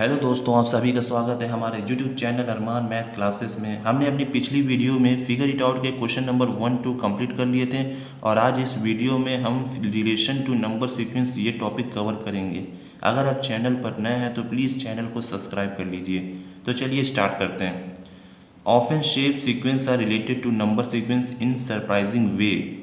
Hello दोस्तों, आप सभी का स्वागत है हमारे यूट्यूब चैनल अरमान मैथ क्लासेस में। हमने अपनी पिछली वीडियो में फिगर इट आउट के क्वेश्चन नंबर 1-2 कंप्लीट कर लिए थे और आज इस वीडियो में हम रिलेशन टू नंबर सीक्वेंस ये टॉपिक कवर करेंगे। अगर आप चैनल पर नए हैं तो प्लीज़ चैनल को सब्सक्राइब कर लीजिए। तो चलिए स्टार्ट करते हैं। Often shape sequence are related to number sequence in surprising way.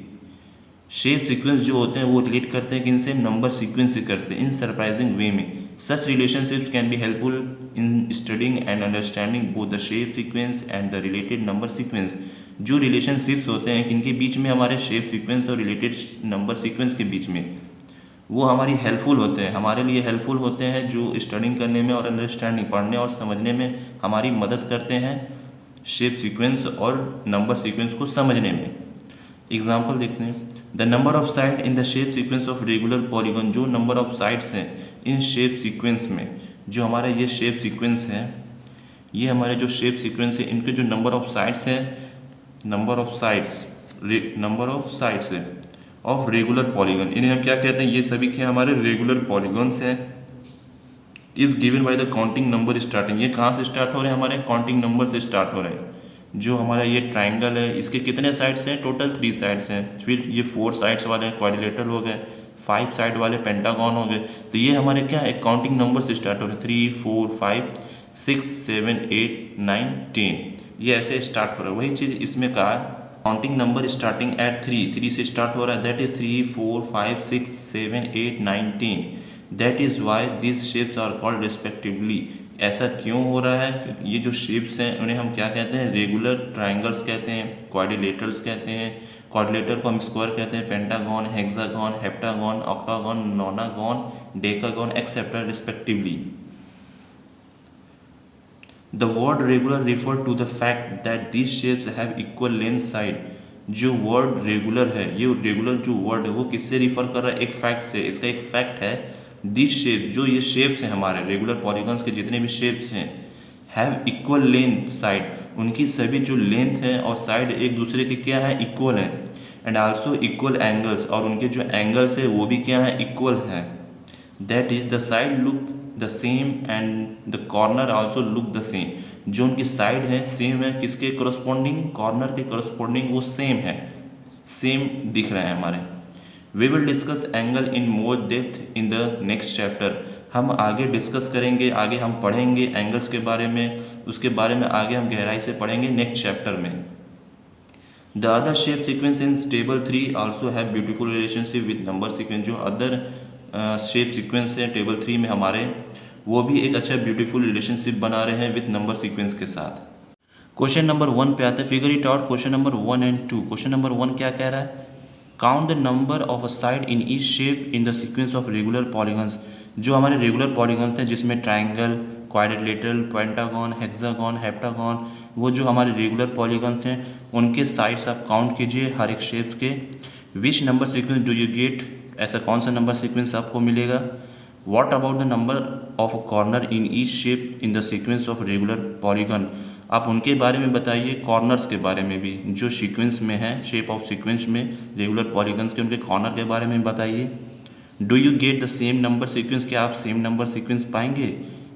Shape sequence जो होते हैं वो रिलेट करते हैं किनसे? नंबर सीक्वेंस से करते हैं इन सरप्राइजिंग वे में। सच relationships can be helpful in studying and understanding both the shape sequence and the related number sequence. जो रिलेशनशिप्स होते हैं किनके बीच में? हमारे शेप सीक्वेंस और रिलेटेड नंबर सीक्वेंस के बीच में, वो हमारी हेल्पफुल होते हैं, हमारे लिए हेल्पफुल होते हैं, जो स्टडिंग करने में और अंडरस्टैंडिंग, पढ़ने और समझने में हमारी मदद करते हैं शेप सीक्वेंस और नंबर सीक्वेंस को समझने में। एग्जाम्पल देखते हैं। The number of side in the shape sequence of regular polygon. जो नंबर ऑफ साइड्स हैं इन शेप सीक्वेंस में, जो हमारा ये शेप सीक्वेंस है, ये हमारे जो शेप सीक्वेंस है इनके जो नंबर ऑफ साइड्स हैं, नंबर ऑफ साइड्स है ऑफ रेगुलर पॉलीगॉन, इन्हें हम क्या कहते हैं? ये सभी के हमारे रेगुलर पॉलीगॉन्स हैं। Is given by the counting number starting. ये कहाँ से स्टार्ट हो रहे हैं? हमारे काउंटिंग नंबर से स्टार्ट हो रहे हैं। जो हमारा ये ट्राइंगल है इसके कितने साइड्स हैं? टोटल 3 साइड्स हैं। फिर ये 4 साइड्स वाले क्वाड्रिलेटरल हो गए, 5 साइड वाले पेंटागन हो गए। तो ये हमारे क्या है? काउंटिंग नंबर से स्टार्ट हो रहे हैं। 3 4 5 6 7 8 9 10, ये ऐसे स्टार्ट हो रहा है। वही चीज़ इसमें कहा है, काउंटिंग नंबर स्टार्टिंग एट 3 से स्टार्ट हो रहा है। That is 3 4 5 6 7 8 9 10। That is why this shapes are called respectively. ऐसा क्यों हो रहा है? क्योंकि ये जो शेप्स हैं उन्हें हम क्या कहते हैं? रेगुलर ट्राइंगल्स कहते हैं, क्वाड्रिलेटरल्स कहते हैं, क्वाड्रिलेटर को हम स्क्वायर कहते हैं, pentagon, hexagon, heptagon, octagon, नोनागन, decagon etcetera respectively. The word regular refer to the fact that these shapes have equal length side। जो वर्ड रेगुलर है, ये रेगुलर जो वर्ड है वो किससे रिफर कर रहा है? एक फैक्ट से। इसका एक फैक्ट है, दिस शेप, जो ये शेप्स हैं हमारे रेगुलर पॉलीगॉन्स के जितने भी शेप्स हैं, हैव इक्वल लेंथ साइड। उनकी सभी जो लेंथ है और साइड एक दूसरे के क्या है? इक्वल है। एंड आल्सो इक्वल एंगल्स, और उनके जो एंगल्स है वो भी क्या है? इक्वल है। That is the side look the same and the corner also look the same. जो उनकी साइड है सेम है, किसके करस्पॉन्डिंग? कॉर्नर के करस्पॉन्डिंग वो सेम है, सेम दिख रहे हैं हमारे। We will discuss angle in more depth in the next chapter. हम आगे डिस्कस करेंगे, आगे हम पढ़ेंगे एंगल्स के बारे में, उसके बारे में आगे हम गहराई से पढ़ेंगे नेक्स्ट चैप्टर में। The other shape sequence in table 3 also have beautiful relationship with number sequence. जो अदर शेप सीक्वेंस है टेबल 3 में हमारे, वो भी एक अच्छा ब्यूटीफुल रिलेशनशिप बना रहे हैं विद नंबर सीक्वेंस के साथ। क्वेश्चन नंबर 1 पे आते हैं, figure it out. Question number 1 and 2। Question number 1 क्या कह रहा है? Count the number of a side in each shape in the sequence of regular polygons. जो हमारे रेगुलर पॉलीगन्स हैं जिसमें triangle, quadrilateral, pentagon, hexagon, heptagon, वो जो हमारे रेगुलर पॉलीगन्स हैं उनके साइड्स आप काउंट कीजिए हर एक शेप्स के। Which number sequence do you get? ऐसा कौन सा नंबर सीक्वेंस आपको मिलेगा? What about the number of corner in each shape in the sequence of regular polygon? आप उनके बारे में बताइए, कॉर्नर्स के बारे में भी, जो सीक्वेंस में है, शेप ऑफ सीक्वेंस में रेगुलर पॉलीगन्स के, उनके कॉर्नर के बारे में बताइए। Do you get the same number sequence? क्या आप सेम नंबर सीक्वेंस पाएंगे?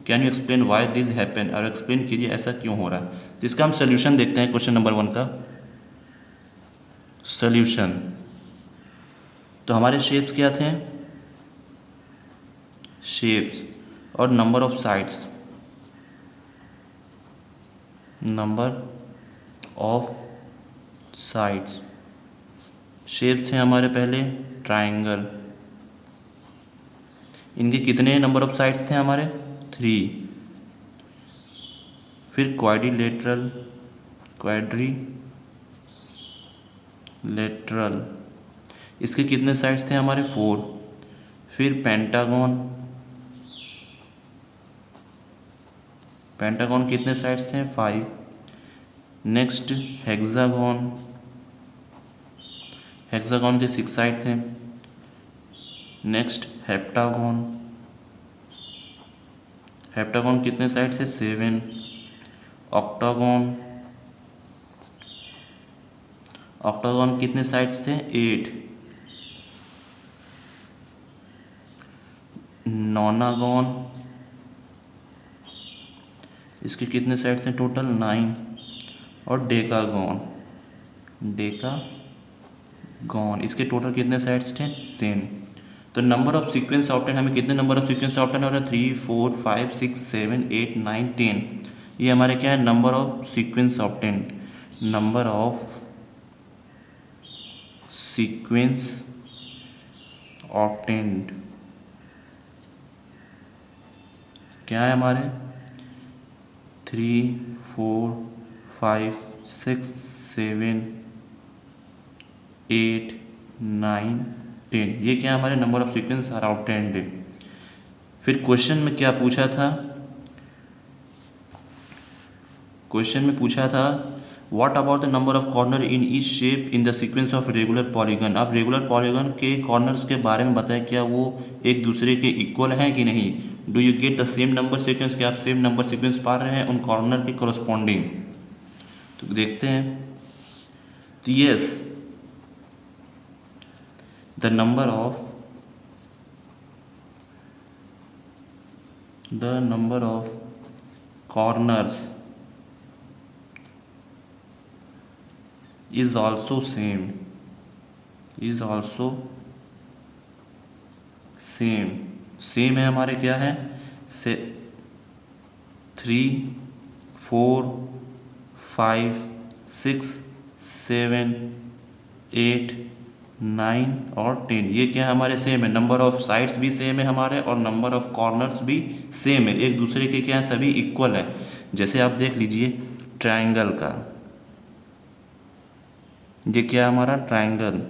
Can you explain why this happen? और एक्सप्लेन कीजिए ऐसा क्यों हो रहा है। तो इसका हम सोल्यूशन देखते हैं क्वेश्चन नंबर 1 का सोल्यूशन। तो हमारे शेप्स क्या थे? शेप्स और number of sides, number of sides. Shapes थे हमारे पहले ट्राइंगल, इनके कितने नंबर ऑफ साइड्स थे हमारे? 3। फिर क्वाड्रिलेटरल, इसके कितने साइड्स थे हमारे? 4। फिर पेंटागन, कितने साइड्स थे? 5। नेक्स्ट हेक्सागन, के 6 साइड थे। नेक्स्ट हेप्टागन, कितने साइड थे? 7। ऑक्टागन, कितने साइड्स थे? 8। नोनागन, इसके कितने साइड्स हैं टोटल 9, और डेकागॉन इसके टोटल कितने साइड्स थे 10। तो नंबर ऑफ सीक्वेंस ऑप्टेंड हमें कितने नंबर ऑफ सीक्वेंस ऑप्टेंड हो रहा है 3 4 5 6 7 8 9 10। ये हमारे क्या है number of sequence obtained, number of sequence obtained क्या है हमारे 3 4 5 6 7 8 9 10। ये क्या हमारे number of sequence are obtained. फिर क्वेश्चन में क्या पूछा था, क्वेश्चन में पूछा था what about the number of corner in each shape in the sequence of regular polygon. अब रेगुलर पॉलीगन के कॉर्नर्स के बारे में बताएं, क्या वो एक दूसरे के इक्वल हैं कि नहीं। Do you get the same number sequence, क्या आप सेम नंबर सीक्वेंस पा रहे हैं उन कॉर्नर के कोरस्पॉन्डिंग। तो देखते हैं, तो yes the number of corners is also same है हमारे क्या है से 3 4 5 6 7 8 9 और 10। ये क्या है हमारे सेम है, नंबर ऑफ साइड्स भी सेम है हमारे और नंबर ऑफ कॉर्नर्स भी सेम है, एक दूसरे के क्या है सभी इक्वल है। जैसे आप देख लीजिए ट्रायंगल का, ये क्या है हमारा ट्रायंगल,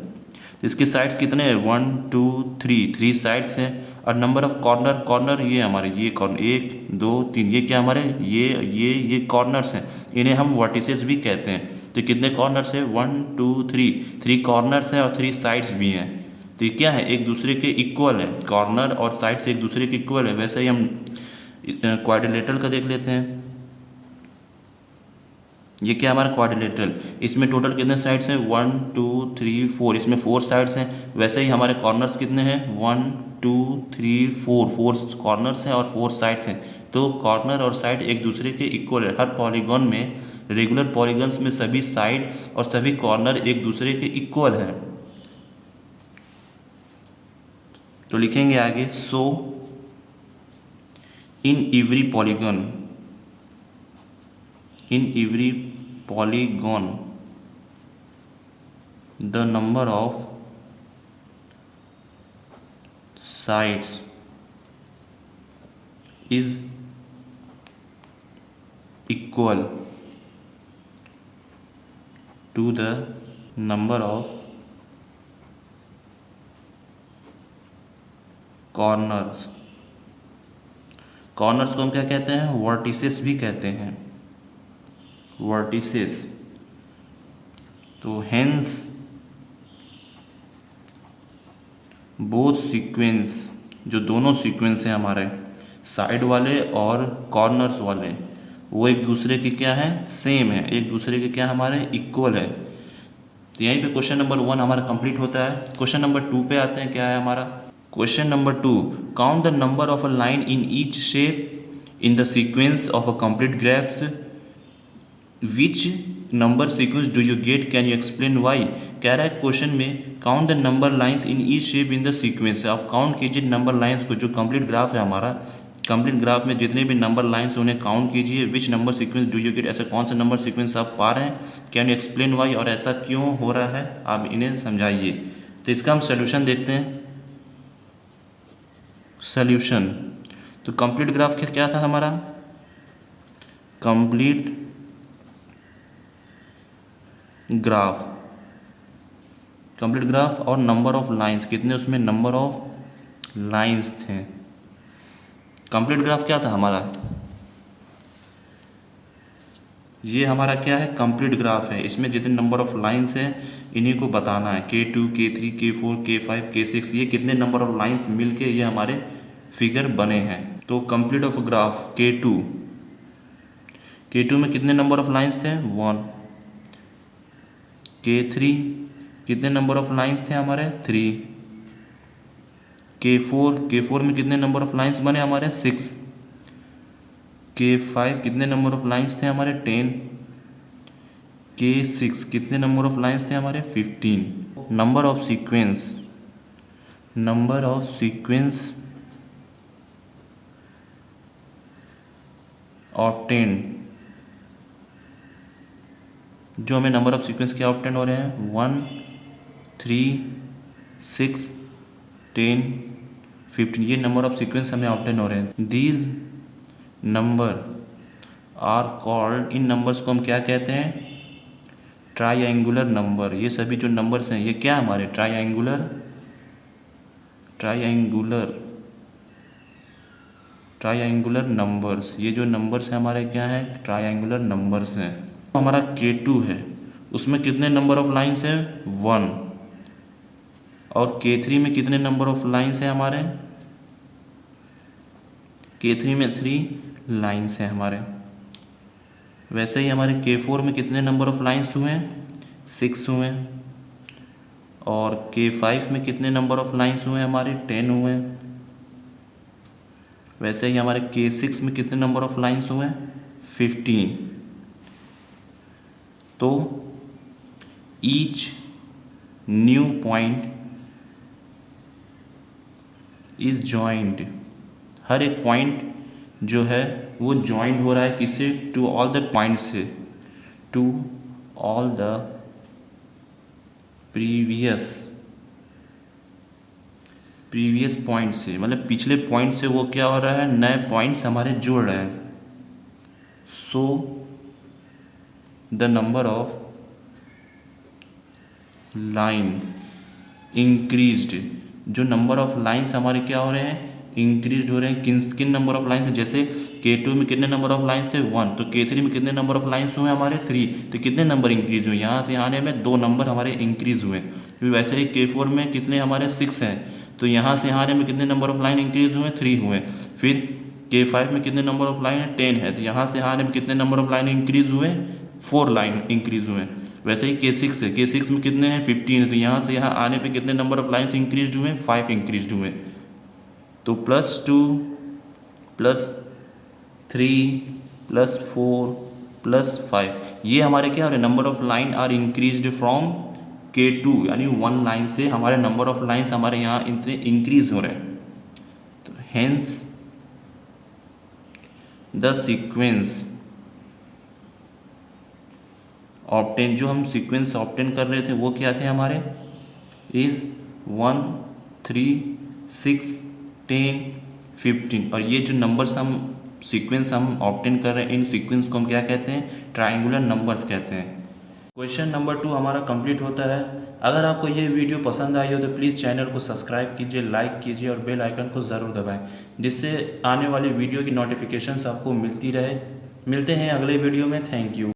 इसकी साइड्स कितने हैं 1 2 3 साइड्स हैं, और नंबर ऑफ कॉर्नर ये हमारे ये कॉर्नर 1 2 3, ये क्या हमारे ये कॉर्नर्स हैं, इन्हें हम वर्टिसेस भी कहते हैं। तो कितने कॉर्नर्स है 1 2 3 कॉर्नर्स हैं और 3 साइड्स भी हैं। तो ये क्या है एक दूसरे के इक्वल है, कॉर्नर और साइड्स एक दूसरे के इक्वल है। वैसे ही हम क्वाड्रिलेटरल का देख लेते हैं, ये क्या हमारा क्वाड्रिलेटरल, इसमें टोटल कितने साइड्स हैं 1 2 3 4, इसमें 4 साइड्स हैं। वैसे ही हमारे कॉर्नर्स कितने हैं 1 2 3 4 कॉर्नर्स हैं और 4 साइड्स हैं। तो कॉर्नर और साइड एक दूसरे के इक्वल है। हर पॉलीगॉन में, रेगुलर पॉलीगन्स में सभी साइड और सभी कॉर्नर एक दूसरे के इक्वल हैं। तो लिखेंगे आगे, so in every polygon the number of sides is equal to the number of corners। Corners को हम क्या कहते हैं वर्टिसेस भी कहते हैं, वर्टिसेस। तो हेंस बोथ सीक्वेंस, जो दोनों सीक्वेंस हैं हमारे साइड वाले और कॉर्नर्स वाले, वो एक दूसरे के क्या है सेम है, एक दूसरे के क्या हमारे इक्वल है। तो यहीं पे क्वेश्चन नंबर 1 हमारा कंप्लीट होता है। क्वेश्चन नंबर 2 पे आते हैं, क्या है हमारा question number 2, count the number of a line in each shape in the sequence of a complete graphs, which number sequence do you get, can you explain why. कह रहा है क्वेश्चन में count the number lines in each shape in the sequence, आप count कीजिए number lines को, जो complete graph है हमारा, कंप्लीट ग्राफ में जितने भी नंबर लाइंस उन्हें काउंट कीजिए। Which number sequence do you get, ऐसा कौन सा नंबर सीक्वेंस आप पा रहे हैं, कैन यू एक्सप्लेन वाई, और ऐसा क्यों हो रहा है आप इन्हें समझाइए। तो इसका हम सोल्यूशन देखते हैं। सोल्यूशन, तो कंप्लीट ग्राफ क्या था हमारा, कंप्लीट ग्राफ और नंबर ऑफ लाइंस, कितने उसमें नंबर ऑफ लाइंस थे। कंप्लीट ग्राफ क्या था हमारा, ये हमारा क्या है कंप्लीट ग्राफ है, इसमें जितने नंबर ऑफ लाइंस हैं इन्हीं को बताना है, K2 K3 K4 K5 K6, ये कितने नंबर ऑफ लाइंस मिलके ये हमारे फिगर बने हैं। तो कंप्लीट ऑफ ग्राफ K2 में कितने नंबर ऑफ लाइंस थे 1, K3 कितने नंबर ऑफ लाइंस थे हमारे 3, K4 में कितने नंबर ऑफ लाइंस बने हमारे 6, K5 कितने नंबर ऑफ लाइंस थे हमारे 10। K6 कितने नंबर ऑफ लाइंस थे हमारे 15। नंबर ऑफ सीक्वेंस ऑब्टेन्ड, जो हमें नंबर ऑफ सीक्वेंस क्या ऑब्टेन हो रहे हैं 1, 3, 6, 10, 15, ये नंबर ऑफ सीक्वेंस हमें ऑब्टेन हो रहे हैं। दीज नंबर आर कॉल्ड, इन नंबर्स को हम क्या कहते हैं ट्राइएंगुलर नंबर। ये सभी जो नंबर्स हैं ये क्या हमारे ट्राइएंगुलर नंबर्स, ये जो नंबर्स हैं हमारे क्या हैं ट्राइएंगुलर नंबर्स हैं। हमारा K2 है, उसमें कितने नंबर ऑफ लाइंस हैं 1, और K3 में कितने नंबर ऑफ लाइंस हैं हमारे K3 में 3 लाइंस हैं हमारे। वैसे ही हमारे K4 में कितने नंबर ऑफ लाइंस हुए हैं 6 हुए हैं, और K5 में कितने नंबर ऑफ लाइंस हुए हैं हमारे 10 हुए हैं। वैसे ही हमारे K6 में कितने नंबर ऑफ लाइंस हुए हैं 15। तो each new point is joint, हर एक पॉइंट जो है वो जॉइंट हो रहा है किससे टू ऑल द पॉइंट्स से, to all the previous point से, मतलब पिछले पॉइंट से वो क्या हो रहा है नए पॉइंट्स हमारे जुड़ रहे हैं। So the number of lines increased, जो नंबर ऑफ लाइंस हमारे क्या हो रहे हैं इंक्रीज हो रहे हैं। किन नंबर ऑफ लाइंस, जैसे K2 में कितने नंबर ऑफ लाइंस थे 1, तो K3 में कितने नंबर ऑफ लाइंस हुए हमारे 3, तो कितने नंबर इंक्रीज हुए यहाँ से आने में 2 नंबर हमारे इंक्रीज हुए। फिर वैसे ही K4 में कितने हमारे 6 हैं, तो यहाँ से आने में कितने नंबर ऑफ लाइन इंक्रीज हुए 3 हुए। फिर K5 में कितने नंबर ऑफ लाइन है 10 है, तो यहाँ से आने में कितने नंबर ऑफ लाइन इंक्रीज हुए 4 लाइन इंक्रीज हुए। वैसे ही K6 है, K6 में कितने हैं 15 है, तो यहाँ से यहाँ आने पे कितने नंबर ऑफ लाइन्स इंक्रीज हुए 5 इंक्रीज हुए। तो +2 +3 +4 +5 ये हमारे क्या हो रहे number of line are increased from K2, यानी 1 लाइन से हमारे नंबर ऑफ लाइन्स हमारे यहाँ इतने इंक्रीज हो रहे हैं। तो हेंस द सीक्वेंस ऑब्टेन, जो हम सीक्वेंस ऑब्टेन कर रहे थे वो क्या थे हमारे इज 1, 3, 6, 10, 15, और ये जो नंबर्स हम सीक्वेंस हम ऑब्टेन कर रहे हैं इन सीक्वेंस को हम क्या कहते हैं ट्राइंगुलर नंबर्स कहते हैं। क्वेश्चन नंबर 2 हमारा कंप्लीट होता है। अगर आपको ये वीडियो पसंद आई हो तो प्लीज़ चैनल को सब्सक्राइब कीजिए, लाइक कीजिए और बेल आइकन को ज़रूर दबाएं, जिससे आने वाली वीडियो की नोटिफिकेशंस आपको मिलती रहे। मिलते हैं अगले वीडियो में। Thank you.